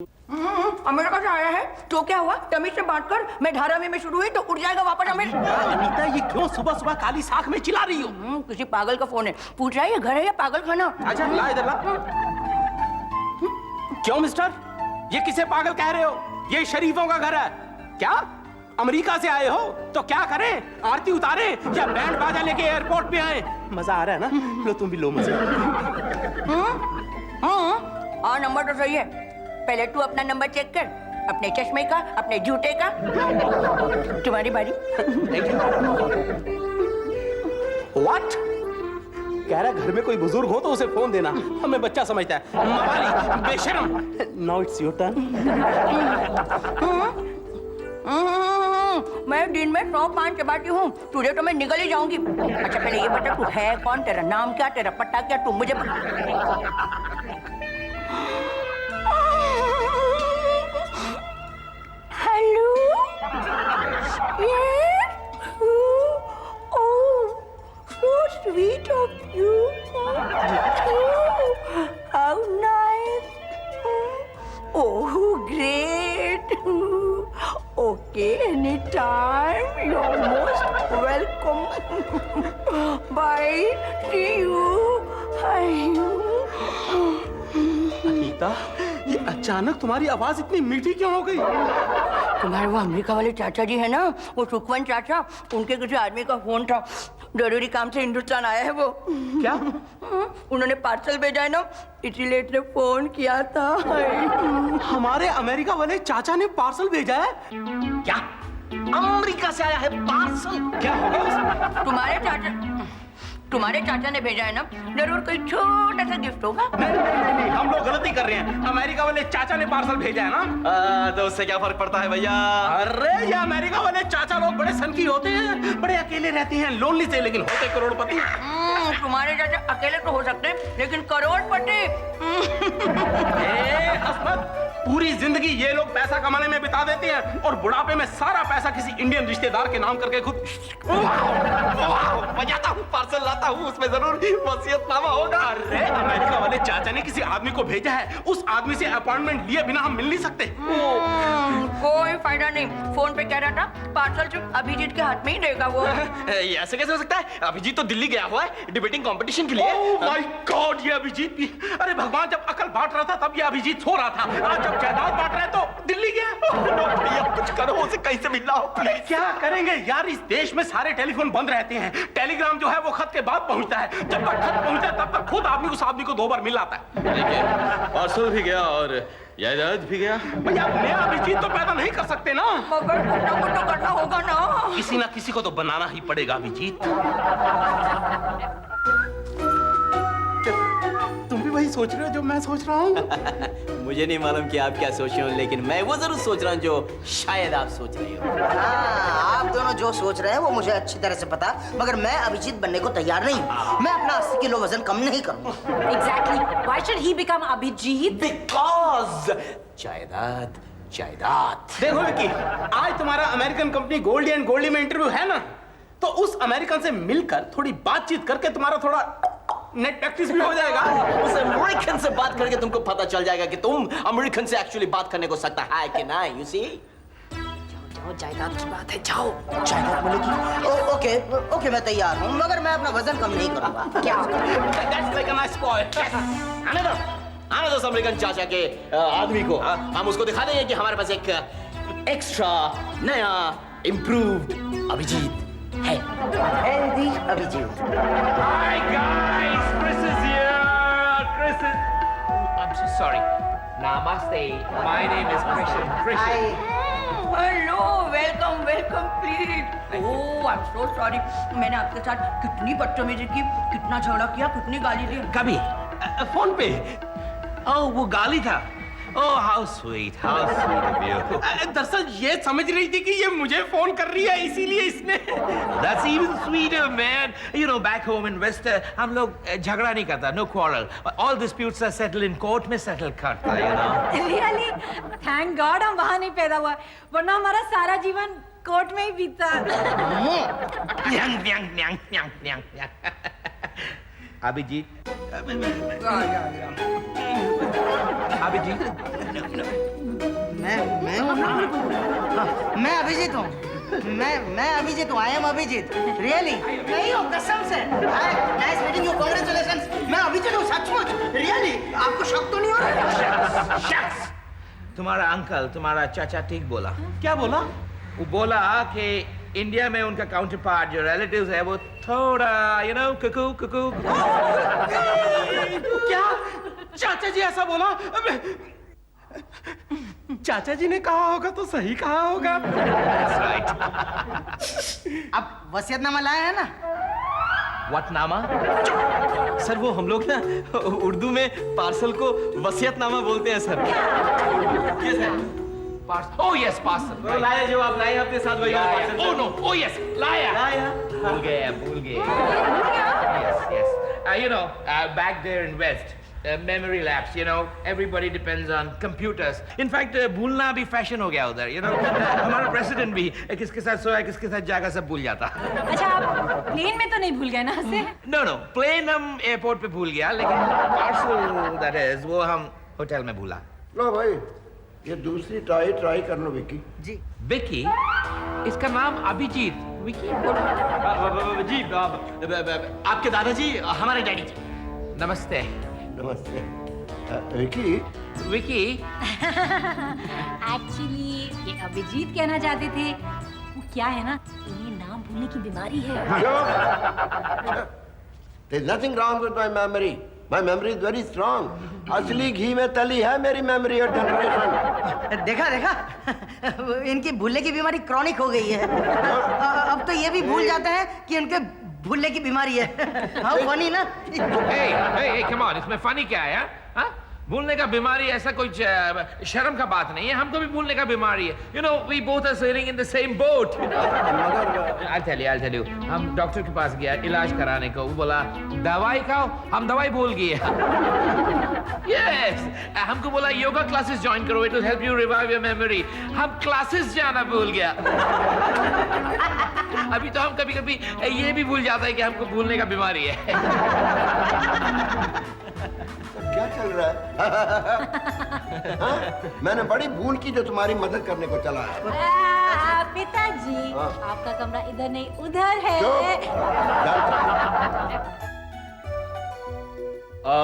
America से आया है तो क्या हुआ? तमीज से बात कर। मैं धारावी में शुरू हुई तो उड़ जाएगा वापस अमेरिका। अनीता, ये क्यों सुबह सुबह काली साख में चिल्ला रही हो? किसी पागल का फोन है, पूछ रहा है ये घर है या पागल खाना। अच्छा ला इधर ला। क्यों मिस्टर, ये किसे पागल कह रहे हो? ये शरीफों का घर है क्या? अमेरिका से आए हो तो क्या करें? आरती उतारे या बैंड बाजा लेके एयरपोर्ट पे आए? मजा आ रहा है ना? लो तुम भी लो मजा। हाँ नंबर तो सही है। पहले तू अपना नंबर चेक कर, अपने चश्मे का, अपने जूते का। तुम्हारी बारी। What? कह रहा घर में कोई बुजुर्ग हो तो उसे फोन देना, हमें बच्चा समझता है। मवाली, बेशरम। Now it's your turn. मैं दिन में 100 पान चबाती हूँ, तुझे तो मैं निकल ही जाऊंगी। अच्छा पहले ये बता, तू है कौन? तेरा नाम क्या, तेरा पट्टा क्या, तू मुझे hello. Yes? Oh, so sweet of you. How nice. Oh, great. Okay, anytime. You're most welcome. Bye. See you. Anita, ये अचानक तुम्हारी आवाज इतनी मीठी क्यों हो गई? तुम्हारे वो अमेरिका वाले चाचा जी है ना, वो सुखवंत चाचा, उनके किसी आदमी का फोन था, जरूरी काम से हिंदुस्तान आया है वो। क्या? उन्होंने पार्सल भेजा है ना, इसीलिए इसने फोन किया था। हमारे अमेरिका वाले चाचा ने पार्सल भेजा है? क्या? अमेरिका से आया है पार्सल? क्या होगा उसमें? तुम्हारे चाचा ने भेजा है ना, जरूर कोई छोटा सा गिफ्ट होगा। नहीं, हम लोग गलती कर रहे हैं। अमेरिका वाले चाचा ने पार्सल भेजा है ना। तो उससे क्या फर्क पड़ता है भैया? अरे ये अमेरिका वाले चाचा लोग बड़े सनकी होते हैं, बड़े अकेले रहते हैं, लोनली से, लेकिन होते करोड़पति। तुम्हारे चाचा अकेले तो हो सकते हैं, लेकिन करोड़पति। अस्मत, पूरी जिंदगी ये लोग पैसा कमाने में बिता देते हैं और बुढ़ापे में सारा पैसा किसी इंडियन रिश्तेदार के नाम करके खुद बजाता हूँ, पार्सल लाता हूँ, उसमें जरूर वसीयतनामा होगा। अरे अमेरिका वाले चाचा ने किसी आदमी को भेजा है, उस आदमी से अपॉइंटमेंट लिए बिना हम मिल नहीं सकते। कोई फायदा नहीं, फोन पे कह रहा था पार्सल सिर्फ अभिजीत के हाथ में ही देगा वो। ये ऐसे कैसे हो सकता है? अभिजीत तो दिल्ली गया हुआ है डिबेटिंग कंपटीशन के लिए। ओह माय गॉड, ये अभिजीत भी। अरे भगवान, जब अकल बांट रहा था तब ये अभिजीत सो रहा था, आज जब जायदाद बांट रहा है तो दिल्ली गया। भैया कुछ करो, उसे कहीं से मिलना हो प्लीज। क्या करेंगे यार, इस देश में सारे टेलीफोन बंद रहते हैं, टेलीग्राम जो है वो खत के बाद पहुंचता है, जब तक खत पहुंचता है तब तक खुद आदमी उस आदमी को 2 बार मिल आता है। देखिए, पार्सल भी गया और जायदाद भी गया। भैया नया अभिजीत तो पैदा नहीं कर सकते ना, मगर कुछ ना कुछ तो करना होगा ना। किसी ना किसी को तो बनाना ही पड़ेगा अभिजीत। तुम भी वही सोच रहे हो जो मैं सोच रहा हूँ? मुझे नहीं मालूम कि आप क्या सोच रहे हो, लेकिन मैं वो जरूर सोच रहा हूँ जो शायद आप सोच रहे हो। हाँ, आप दोनों जो सोच रहे हैं वो मुझे अच्छी तरह से पता, मगर मैं अभिजीत बनने को तैयार नहीं हूँ। मैं अपना 80 किलो वजन कम नहीं करूँगा। Exactly. Why should he become Abhijit? Because जायदाद जायदाद। देखो विकी, आज तुम्हारा American company Goldie and Goldie में इंटरव्यू है ना, तो उस अमेरिकन से मिलकर थोड़ी बातचीत करके तुम्हारा थोड़ा नेट प्रैक्टिस भी हो जाएगा। उस अमेरिकन से बात करके तुमको पता चल जाएगा कि तुम अमेरिकन से एक्चुअली बात करने को सकता है कि नहीं। You see? जाओ, जायदाद की बात है, जाओ। जायदाद मिलेगी? ओके, मैं तैयार हूँ, मगर मैं अपना वजन कम नहीं करूँगा। क्या? That's like a nice boy. आने दो उस अमेरिकन चाचा के आदमी को। हम उसको दिखा देंगे कि हमारे पास एक एक्स्ट्रा नया इम्प्रूव्ड अभिजीत है। Healthy Abhijeet. Hi guys, Chris is here. Chris is. I'm so sorry. Namaste. My name is Christian. Hello, welcome please. Oh I am so sorry, मैंने आपके साथ कितनी बदतमीजी की, कितना झगड़ा किया, कितनी गाली दी। कभी फोन पे? ओह वो गाली था। Oh how sweet of you. दरअसल ये समझ रही थी कि ये मुझे फोन कर रही है, इसीलिए इसने। That's even sweeter, man. You know, back home in West, हम लोग झगड़ा नहीं करता, no quarrel. All disputes are settled in court में settle करता, you know. Really? Thank God हम वहाँ नहीं पैदा हुआ, वरना हमारा सारा जीवन कोर्ट में ही बीता। अभिजीत अभिजीत मैं हूँ ना? हाँ, मैं अभिजीत हूँ। मैं अभिजीत हूँ। I am Abhijeet. रियली? नहीं हूँ, कसम से। Nice meeting you, congratulations. मैं अभिजीत हूँ, सचमुच। रियली? आपको शक तो नहीं हो रहा? शख्स तुम्हारा अंकल, तुम्हारा चाचा ठीक बोला। क्या बोला? वो बोला कि इंडिया में उनका काउंटर पार्ट जो रिलेटिव्स है वो थोड़ा कुकू कुकू। क्या चाचा जी ऐसा बोला? चाचा जी ने कहा होगा तो सही कहा होगा। That's right. अब वसीयतनामा लाए हैं ना? What नामा? सर वो हम लोग ना उर्दू में पार्सल को वसीयतनामा बोलते हैं सर। ये सर Oh yes, parcel. लाया जो आप लाए अपने साथ वही वाला लाया। parcel, Oh sir. no, oh yes, लाया। लाया। भूल गया। Yes, yes. Back there in West, memory lapse. Everybody depends on computers. In fact, भूलना भी फैशन हो गया उधर. हमारा प्रेसिडेंट भी किसके साथ सोया, किसके साथ जागा सब भूल जाता. अच्छा आप प्लेन में तो नहीं भूल गए ना उसे? No, प्लेन हम एयरपोर्ट पे भूल गया, लेकिन पार्सल that is वो हम होटल में भूला. लो भाई, ये दूसरी ट्राई कर लो विकी। जी। विकी, इसका नाम अभिजीत. विकी जी आपके दादाजी हमारे डैडी जी। नमस्ते. नमस्ते। विकी, विकी एक्चुअली ये अभिजीत कहना चाहते थे, वो क्या है ना, इन्हें नाम भूलने की बीमारी है। there's nothing wrong with my memory. My memory is very strong. असली घी में तली है मेरी मेमोरी और जनरेशन। देखा इनकी भूलने की बीमारी क्रॉनिक हो गई है। अब तो ये भी भूल जाते हैं कि इनके भूलने की बीमारी है। हाँ फनी ना? hey, come on, इसमें फनी क्या है? हाँ? भूलने का बीमारी ऐसा कोई शर्म का बात नहीं है. हमको भी भूलने का बीमारी है. We both are sailing in the same boat. I'll tell you. हम डॉक्टर के पास गया इलाज कराने को. वो बोला दवाई खाओ. हम दवाई भूल गए. Yes. हमको बोला योगा क्लासेस ज्वाइन करो. It will help you revive your memory. हम क्लासेस जाना भूल गया. अभी तो हम कभी-कभी ये भी भूल जाता है कि हमको भूलने का बीमारी है. क्या चल रहा है? हाँ? मैंने बड़ी भूल की जो तुम्हारी मदद करने को चला है। पिताजी, हाँ। आपका कमरा इधर नहीं उधर है।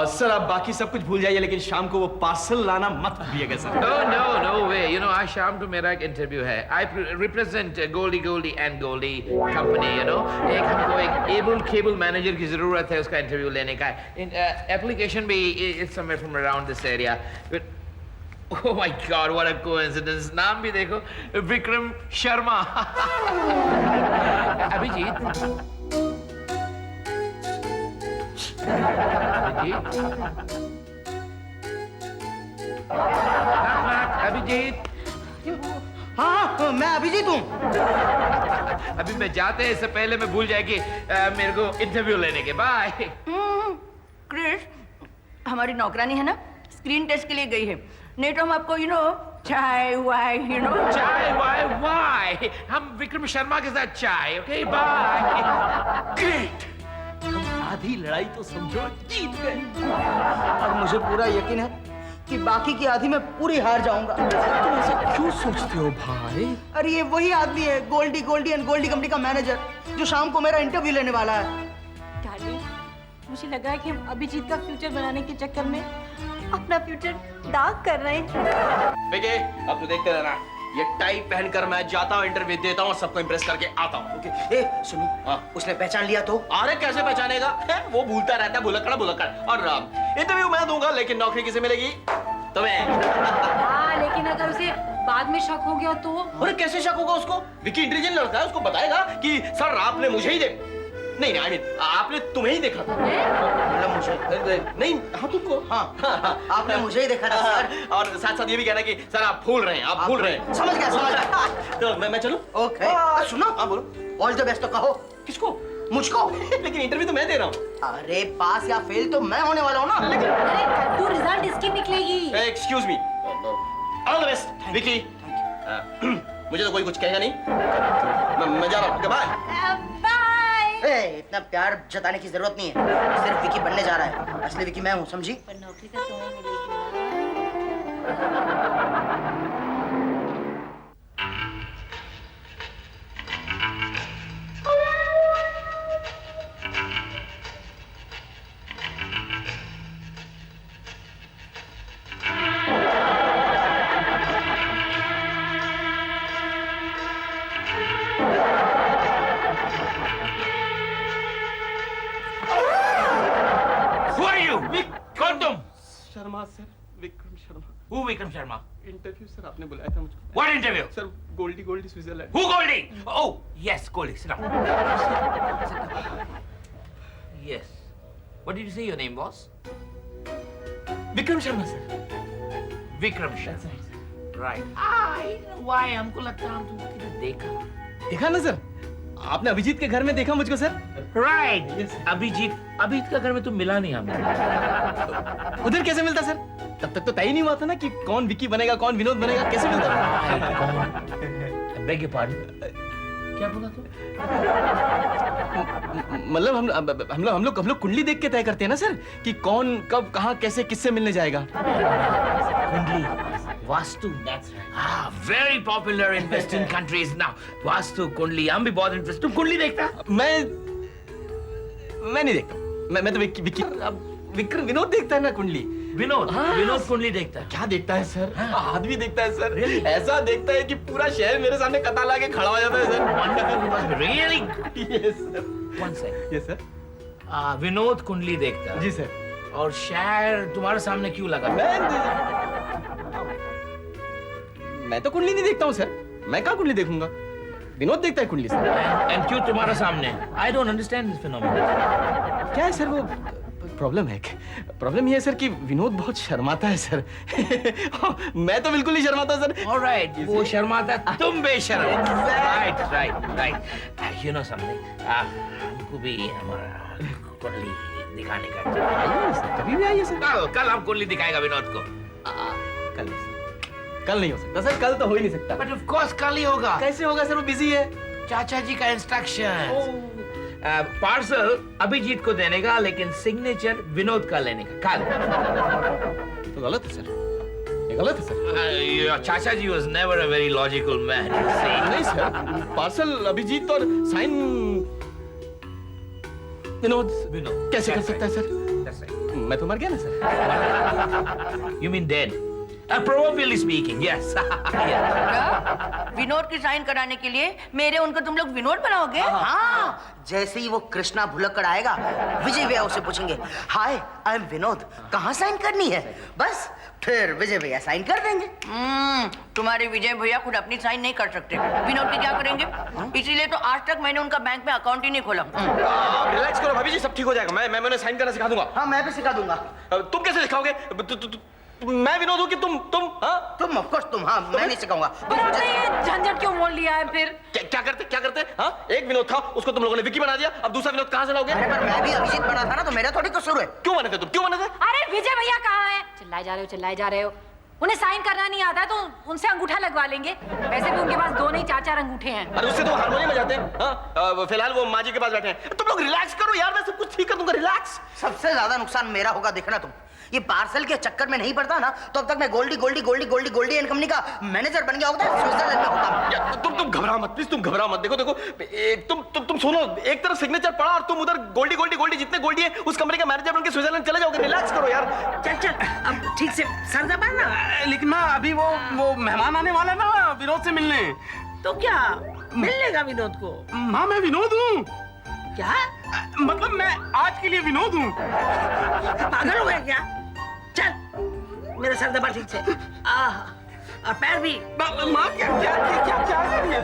सर आप बाकी सब कुछ भूल जाइए लेकिन शाम को वो पार्सल लाना मत भूलिएगा सर. No way. आज शाम को मेरा एक इंटरव्यू है. I represent Goldie and Goldie company. एक हमको एक एबल केबल मैनेजर की जरूरत है उसका इंटरव्यू लेने का. एप्लीकेशन भी it's somewhere from around this area. But oh my God, what a coincidence. नाम भी देखो, विक्रम शर्मा. अभिजीत. अभिजीत. हाँ मैं अभिजीत हूँ. अभी मैं जाते हैं इससे पहले मैं भूल जाए कि मेरे को इंटरव्यू लेने के. बाय. क्रिस, हमारी नौकरानी है ना, स्क्रीन टेस्ट के लिए गई है. नहीं तो हम आपको चाय वाय चाय वाय. हम विक्रम शर्मा के साथ चाय. Okay bye. ग्रेट. आधी लड़ाई तो समझो जीत गए. और मुझे पूरा यकीन है कि बाकी की आधी मैं पूरी हार जाऊंगा. तुम ऐसा क्यों सोचते हो भाई? अरे ये वही आदमी है, गोल्डी एंड गोल्डी कंपनी का मैनेजर, जो शाम को मेरा इंटरव्यू लेने वाला है. डार्लिंग, मुझे लगा है कि हम अभिजीत का फ्यूचर बनाने के चक्कर में अपना फ्यूचर डार्क कर रहे हैं. विकी अब तो देखते रहना. ये टाई पहनकर मैं जाता हूँ इंटरव्यू देता हूँ और सबको इम्प्रेस करके आता हूँ. ए सुनो, हाँ. उसने पहचान लिया तो? अरे कैसे पहचानेगा? वो भूलता रहता है. भुलक्कड़. और इंटरव्यू मैं दूंगा लेकिन नौकरी किसे मिलेगी? तुम्हें. हाँ, लेकिन अगर उसे बाद में शक हो गया तो? अरे कैसे शक होगा उसको? विकी इंटेलिजेंट लड़का है. उसको बताएगा कि सर आपने मुझे ही देखा. नहीं आई मीन आपने तुम्हें ही देखा था. मतलब मुझे नहीं हाँ तुमको. हाँ आपने मुझे ही देखा था सर. और साथ साथ ये भी कहना कि सर आप भूल रहे हैं. आप भूल रहे हैं. समझ गया. तो मैं चलूं? ओके. सुनो, हाँ बोलो. ऑल द बेस्ट तो कहो. किसको? मुझको. लेकिन इंटरव्यू तो मैं दे रहा हूँ. अरे पास या फेल तो मैं होने वाला हूँ ना. लेकिन अरे तू रिजल्ट इसकी निकलेगी. Excuse me. All the best Vicky. मुझे तो कोई कुछ कहेगा नहीं. मैं जा रहा हूँ. बाय. बाय. इतना प्यार जताने की जरूरत नहीं है, सिर्फ विकी बनने जा रहा है, असली विकी मैं हूँ, समझी? पर नौकरी तो तुम्हें मिलेगी Who are you? कौन तुम? Sharma sir, Vikram Sharma. Who Vikram Sharma? Interview sir, आपने बुलाया था मुझको। What interview? Sir, Goldie Switzerland. Who Goldie? Oh, yes, Goldie. Sit down. Yes. What did you say your name was? Vikram Sharma sir. Vikram Sharma. Right. I know why. हमको लगता है हम तुमको किधर देखा। देखा ना सर, आपने अभिजीत के घर में देखा मुझको सर। Right. अभिजीत का घर में तुम मिला नहीं हमें। उधर कैसे मिलता सर? तब तक तो तय ही नहीं हुआ था ना कि कौन विकी बनेगा, कौन विनोद बनेगा, कैसे मिलता? I beg your pardon. क्या बोला तुम? मतलब हम लोग कुंडली देख के तय करते हैं ना सर कि कौन कब कहाँ कैसे किससे मिलने जाएगा। कुंडली, vastu. Very popular in Western countries now. Vastu, कुंडली, हम भी बहुत इंटरेस्ट. तुम कुंडली देखता? मैं नहीं देखता. मैं तो विकी विक्रम विनोद देखता है ना कुंडली. विनोद कुंडली देखता है. क्या देखता है सर? आदमी देखता है सर. ऐसा देखता है कि पूरा शहर मेरे सामने कतार लाके खड़ा हो जाता है sir. Wonderful. Really? Yes sir. One second. Yes sir. Vinod कुंडली देखता है. जी सर. और शहर तुम्हारे सामने क्यों लगा? मैं तो कुंडली नहीं देखता हूँ सर. मैं कहाँ कुंडली देखूंगा? विनोद देखता है कुंडली सर. And क्यों तुम्हारे सामने? I don't understand this phenomenon. क्या है सर वो प्रॉब्लम है? प्रॉब्लम ये है सर कि विनोद बहुत शर्माता है सर. मैं तो बिल्कुल नहीं शर्माता सर. All right. वो शर्माता, तुम बेशर्म. Right. You know something? हमको भी हमारा कुंडली दिखाने का. आइए सर, कभी भी आइए सर. कल हम कुंडली दिखाएगा विनोद को. कल नहीं हो सकता सर. कल तो हो ही नहीं सकता. But of course कल ही होगा. कैसे होगा सर? वो बिजी है. चाचा जी का इंस्ट्रक्शन. पार्सल अभिजीत को देने का, लेकिन सिग्नेचर विनोद का लेने का. कल. तो गलत है सर. ये गलत है सर. चाचा जी was never a very logical man. नहीं सर. पार्सल अभिजीत और साइन विनोद कैसे कर सकता है सर? मैं तो मर गया ना sir. You mean dead? Proverbially speaking, yes. क्या? विनोद की साइन कराने के लिए मेरे उनको तुम लोग विनोद बनाओगे? हाँ, जैसे ही वो कृष्णा भुलक्कड़ आएगा, विजय भैया उसे पूछेंगे, हाय आई एम विनोद, कहाँ साइन करनी है? बस फिर विजय भैया साइन कर देंगे. तुम्हारे विजय भैया खुद अपनी साइन नहीं कर सकते. विनोद की क्या करेंगे? इसीलिए तो आज तक मैंने उनका बैंक में अकाउंट ही नहीं खोला. रिलैक्स करो भाभी जी, सब ठीक हो जाएगा. मैं उन्हें साइन करना सिखा दूंगा. हाँ, मैं भी सिखा दूंगा. तुम कैसे सिखाओगे? मैं विनोद हूँ कि तुम? हाँ? तुम ऑफ कोर्स तुम. हाँ, मैं नहीं सिखाऊंगा. पर आपने ये झंझट क्यों मोल लिया है फिर? क्या करते? हाँ, एक विनोद था, उसको तुम लोगों ने विकी बना दिया. अब दूसरा विनोद कहाँ से लाओगे? अरे पर मैं भी अभिजीत बना था ना, तो मेरा थोड़ी कसूर है. क्यों बने थे तुम? क्यों बने थे? अरे विजय भैया कहाँ हैं? चिल्लाए जा रहे हो. उन्हें साइन करना नहीं आता है तो उनसे अंगूठा लगवा लेंगे. वैसे भी उनके पास 2 नहीं 4 अंगूठे हैं. अरे उससे तो हारमोनियम बजाते हैं. हाँ, फिलहाल वो माँ जी के पास बैठे हैं. तुम लोग रिलैक्स करो यार, मैं सब कुछ ठीक कर दूंगा. रिलैक्स. सबसे ज्यादा नुकसान मेरा होगा, देखना तुम. ये पार्सल के चक्कर में नहीं पड़ता ना, तो अब तक मैं गोल्डी एंड कंपनी का मैनेजर बन गया होता. स्विट्जरलैंड में होता. तुम घबराओ मत प्लीज. तुम घबराओ मत. देखो तुम सुनो. एक तरफ सिग्नेचर पड़ा और तुम उधर गोल्डी जितने गोल्डी है उस कंपनी का मैनेजर बन के स्विट्जरलैंड चले जाओगे. रिलैक्स करो यार. चल अब ठीक से सर दबाना. लेकिन ना अभी वो मेहमान आने वाला है ना विनोद से मिलने. तो क्या मिल लेगा विनोद को? हाँ, मैं विनोद हूँ. क्या मतलब मैं आज के लिए विनोद हूँ. पागल हो गया क्या? चल मेरा सर दबा ठीक से. पैर भी. माँ क्या कर रही है?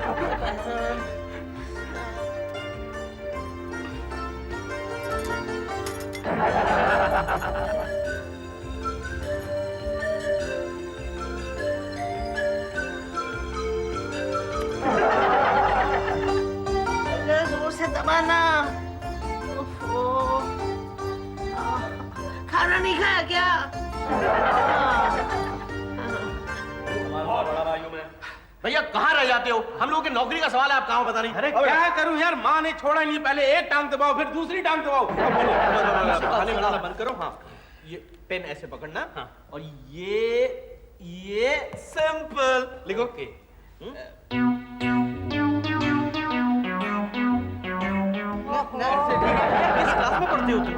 जोर से दबाना. खाना नहीं खाया क्या? भैया कहाँ रह जाते हो? हम लोगों की नौकरी का सवाल है, आप कहाँ पता नहीं। अरे क्या करूं यार, माँ ने छोड़ा नहीं, पहले एक टांग दबाओ फिर दूसरी टांग दबाओ। खाने बनाना बंद करो। हाँ, ये पेन ऐसे पकड़ना। हाँ, और ये सिंपल लिखो के। किस क्लास में पढ़ते हो तुम?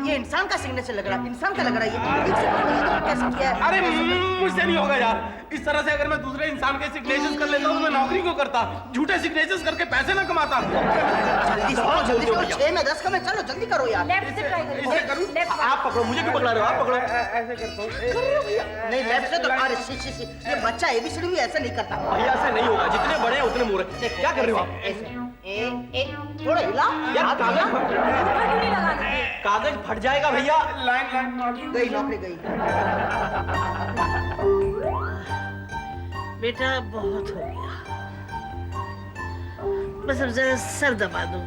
ये इंसान का सिग्नेचर लग रहा है, इंसान का लग रहा है ये। एक सेकंड, ये तो कैसे किया है? अरे मुझसे नहीं होगा यार, इस तरह से अगर मैं दूसरे इंसान के सिग्नेचर्स कर लेता हूँ तो मैं नौकरी क्यों करता? झूठे सिग्नेचर्स करके पैसे ना कमाता। जल्दी करो 6 में 10 का में, चलो जल्दी करो यार। लेफ्ट से ट्राई करो। इसे करूं? लेफ्ट आप पकड़ो, मुझे क्यों पकड़ा रहे हो? आप पकड़ो। ऐसे करता हूँ। नहीं लेफ्ट से तो, अरे शी ये बच्चा एबीसीडी भी ऐसे नहीं करता। भैया ऐसे नहीं होगा, जितने बड़े हैं उतने मुंह। क्या कर रहे हो आप? ऐसे ए थोड़ा हिला यार कागज क्यों नहीं लगा देते? कागज फट जाएगा भैया। लाइन गई नौकरी गई। बेटा बहुत हो गया, बस अब जरा सर दबा दो।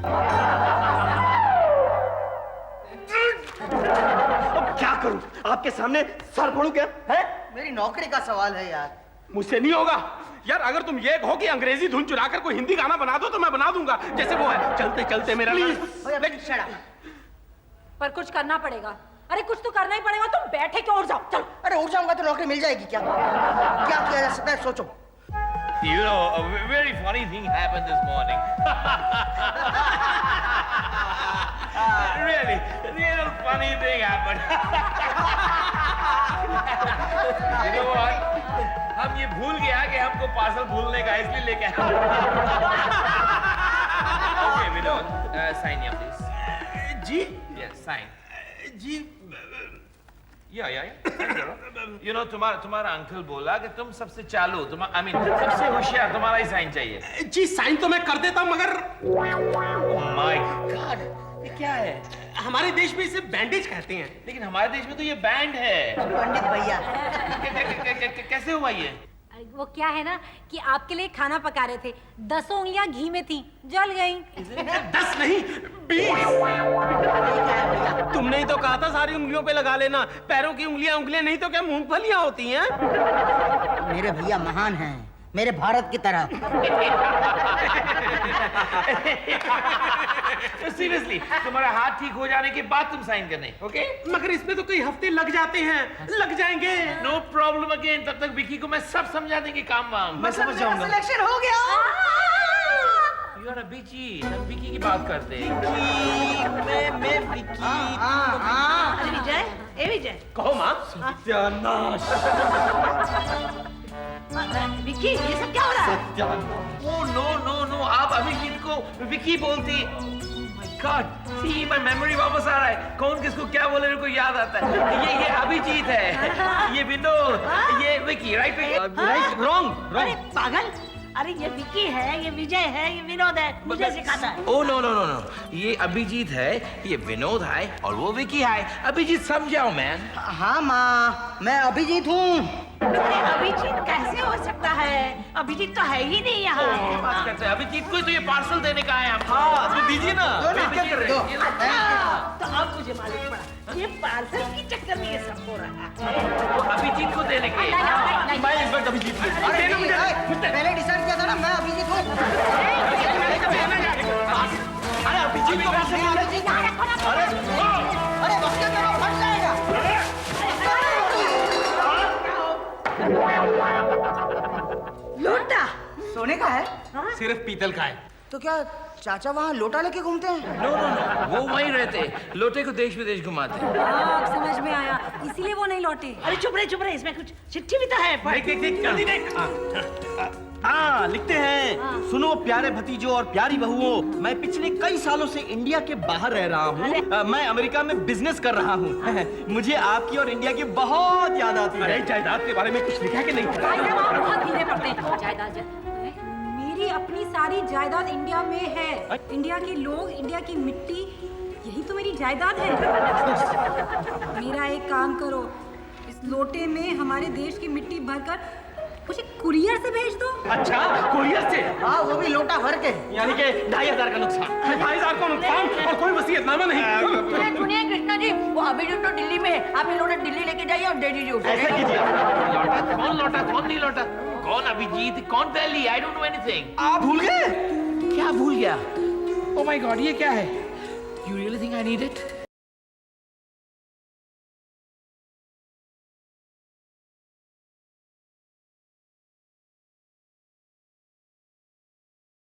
अब क्या करूं? आपके सामने सर फोड़ूं क्या है? मेरी नौकरी का सवाल है यार। मुझसे नहीं होगा यार, अगर तुम ये कहो कि अंग्रेजी धुन चुराकर कोई हिंदी गाना बना दो तो मैं बना दूंगा, जैसे वो है चलते चलते मेरा पर कुछ करना पड़ेगा। अरे कुछ तो करना ही पड़ेगा, तुम बैठे क्यों? उठ जाओ, चलो। अरे उठ जाऊंगा तो नौकरी मिल जाएगी क्या? क्या किया जा सकता है सोचो। You know, a very funny thing happened this morning. Really, real funny thing happened. You know what? हम ये भूल गया कि हमको पार्सल भूलने का, इसलिए लेके आए। Okay, Vinod, sign here, please. जी Yes, sign. जी Yeah. You know, तुम्हारा अंकल बोला कि तुम सबसे चालू, I mean, सबसे होशियार तुम्हारा ही साइन चाहिए। जी साइन तो मैं कर देता हूं, मगर Oh my God, ये क्या है? हमारे देश में इसे बैंडेज कहते हैं। लेकिन हमारे देश में तो ये बैंड है। पंडित भैया कैसे हुआ ये? वो क्या है ना कि आपके लिए खाना पका रहे थे, 10 उंगलियां घी में थी, जल गई। 10 नहीं 20। तुमने ही तो कहा था सारी उंगलियों पे लगा लेना, पैरों की उंगलियां नहीं तो क्या मूंगफलियां होती हैं? मेरे भैया महान हैं, मेरे भारत की तरह। तो सीरियसली तुम्हारा हाथ ठीक हो जाने के बाद तुम साइन करने, ओके? मगर इसमें तो कई हफ्ते लग जाते हैं। लग जाएंगे। नो प्रॉब्लम अगेन, तब तक विकी को मैं सब समझा देंगे काम वाम। मैं समझ जाऊंगा। सिलेक्शन हो गया। यू आर अ बिची, हम विकी की बात करते हैं। मैं विकी। अरे विजय, ए विजय, कहो माँ। सत्यानाश। विक्की ये सब क्या हो रहा है? Oh no, आप अभिजीत को विकी बोलती। My God, see my memory वापस आ रहा है। कौन किसको क्या बोले मेरे को याद आता है। ये अभिजीत है, ये विनोद, ये विकी, राइट? Right wrong. अरे पागल, अरे ये विक्की है, ये विजय है, ये विनोद है, मुझे सिखाता है। Oh no, ये अभिजीत है, ये विनोद है और वो विकी है। अभिजीत समझाओ मैन। हाँ माँ, मैं अभिजीत हूँ। अरे अभिजीत कैसे हो सकता है? अभिजीत तो है ही नहीं यहाँ। बात करते हैं अभिजीत को, तो ये पार्सल देने का है हम। हाँ तो दीजिए ना। क्या कर रहे हो? तो अब मुझे मालूम पड़ा, ये पार्सल के चक्कर में ये सब हो रहा है। वो अभिजीत को देने के। मैं इस वक्त अभी जीत गया। अरे पहले डिसाइड किया था ना, मैं अभिजीत हूँ। अरे अभिजीत को कैसे मारे? अरे बस क्या करो, फट जाएगा। लोटा सोने का है? सिर्फ पीतल का है। तो क्या चाचा वहाँ लोटा लेके घूमते हैं? नो, वो वहीं रहते, लोटे को देश विदेश घुमाते। अब समझ में आया, इसीलिए वो नहीं लौटे। अरे चुप रहे, इसमें कुछ चिट्ठी भी तो है। देख जल्दी देख। हाँ लिखते हैं। सुनो प्यारे भतीजों और प्यारी बहुओं, मैं पिछले कई सालों से इंडिया के बाहर रह रहा हूँ। मैं अमेरिका में बिजनेस कर रहा हूँ। मुझे आपकी और इंडिया की बहुत याद आती है। अरे जायदाद के बारे में कुछ लिखा है कि नहीं? आप बहुत धीरे पड़ते हैं। जायदाद मेरी अपनी सारी जायदाद इंडिया में है। इंडिया के लोग, इंडिया की मिट्टी, यही तो मेरी जायदाद है। मेरा एक काम करो, इस लोटे में हमारे देश की मिट्टी भरकर मुझे कुरियर से भेज दो। अच्छा कुरियर से? हाँ वो भी लोटा भर के। यानी कि 2500 का नुकसान। 2500 का नुकसान और कोई वसीयतनामा नहीं। सुनिए कृष्णा जी, वो अभिजीत तो दिल्ली में है, आप ये लोटा दिल्ली लेके जाइए और दे दीजिए उसे। ऐसा कीजिए। लौटा? कौन नहीं लौटा? कौन अभिजीत? कौन Delhi? I don't know anything. आप भूल गए? क्या भूल गया? Oh my God, ये क्या है? You really think I need it?